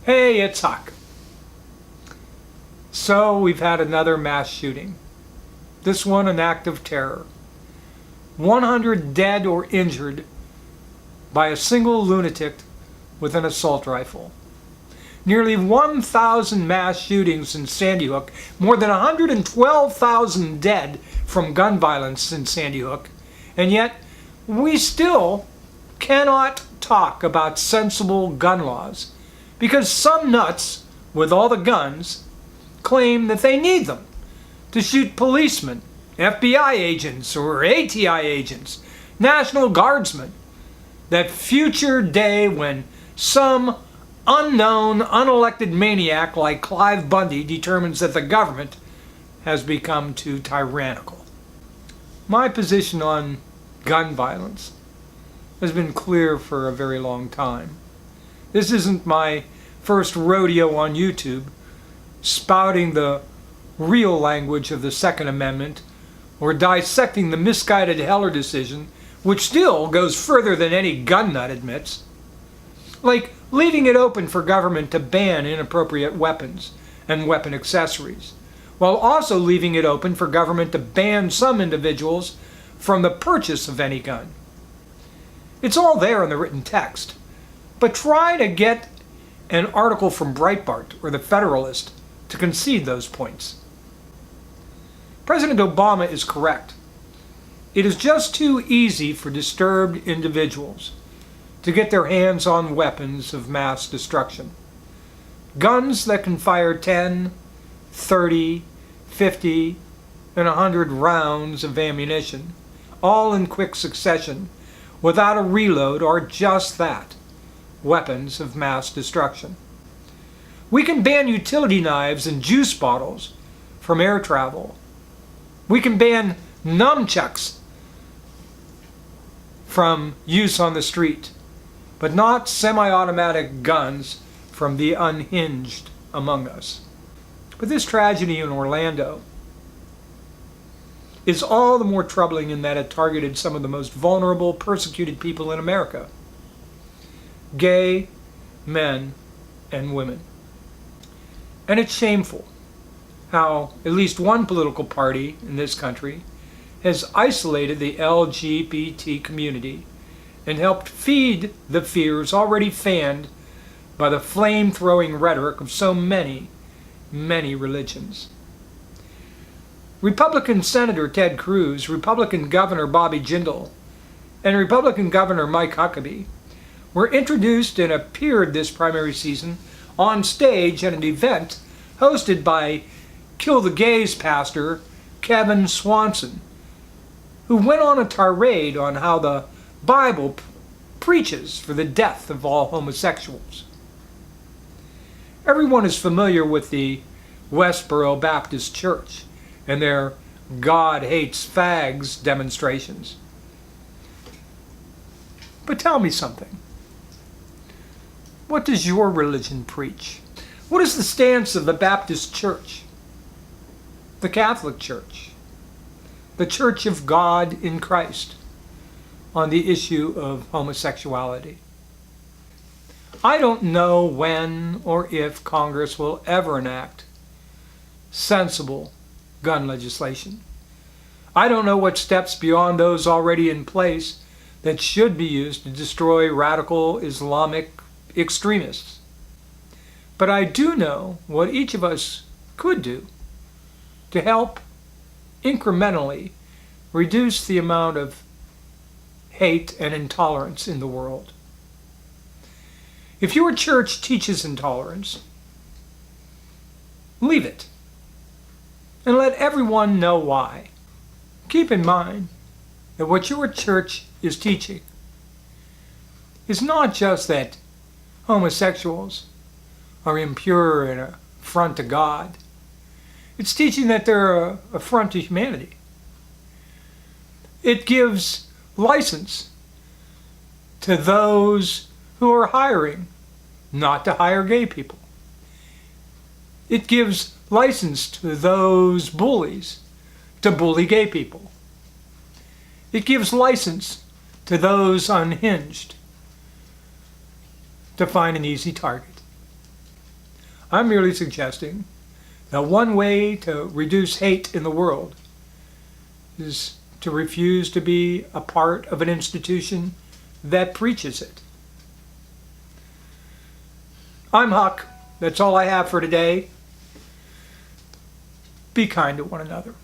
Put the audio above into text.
Hey, it's Huck. So we've had another mass shooting. This one an act of terror. 100 dead or injured by a single lunatic with an assault rifle. Nearly 1,000 mass shootings in Sandy Hook, more than 112,000 dead from gun violence in Sandy Hook, and yet we still cannot talk about sensible gun laws because some nuts with all the guns claim that they need them to shoot policemen, FBI agents or ATI agents, National Guardsmen. That future day when some unknown, unelected maniac like Clive Bundy determines that the government has become too tyrannical. My position on gun violence has been clear for a very long time. This isn't my first rodeo on YouTube spouting the real language of the Second Amendment or dissecting the misguided Heller decision, which still goes further than any gun nut admits. Like leaving it open for government to ban inappropriate weapons and weapon accessories, while also leaving it open for government to ban some individuals from the purchase of any gun. It's all there in the written text, but try to get an article from Breitbart or the Federalist to concede those points. President Obama is correct. It is just too easy for disturbed individuals to get their hands on weapons of mass destruction. Guns that can fire 10, 30, 50, and 100 rounds of ammunition, all in quick succession, without a reload, are just that, weapons of mass destruction. We can ban utility knives and juice bottles from air travel. We can ban nunchucks from use on the street, but not semi-automatic guns from the unhinged among us. But this tragedy in Orlando is all the more troubling in that it targeted some of the most vulnerable, persecuted people in America: gay men and women. And it's shameful how at least one political party in this country has isolated the LGBT community and helped feed the fears already fanned by the flame-throwing rhetoric of so many, many religions. Republican Senator Ted Cruz, Republican Governor Bobby Jindal, and Republican Governor Mike Huckabee were introduced and appeared this primary season on stage at an event hosted by Kill the Gays pastor Kevin Swanson, who went on a tirade on how the Bible preaches for the death of all homosexuals. Everyone is familiar with the Westboro Baptist Church and their God hates fags demonstrations. But tell me something. What does your religion preach? What is the stance of the Baptist Church, the Catholic Church, the Church of God in Christ on the issue of homosexuality? I don't know when or if Congress will ever enact sensible gun legislation. I don't know what steps beyond those already in place that should be used to destroy radical Islamic extremists. But I do know what each of us could do to help incrementally reduce the amount of hate and intolerance in the world. If your church teaches intolerance, leave it and let everyone know why. Keep in mind that what your church is teaching is not just that homosexuals are impure and an affront to God. It's teaching that they're an affront to humanity. It gives license to those who are hiring not to hire gay people. It gives license to those bullies to bully gay people. It gives license to those unhinged to find an easy target. I'm merely suggesting that one way to reduce hate in the world is to refuse to be a part of an institution that preaches it. I'm Huck. That's all I have for today. Be kind to one another.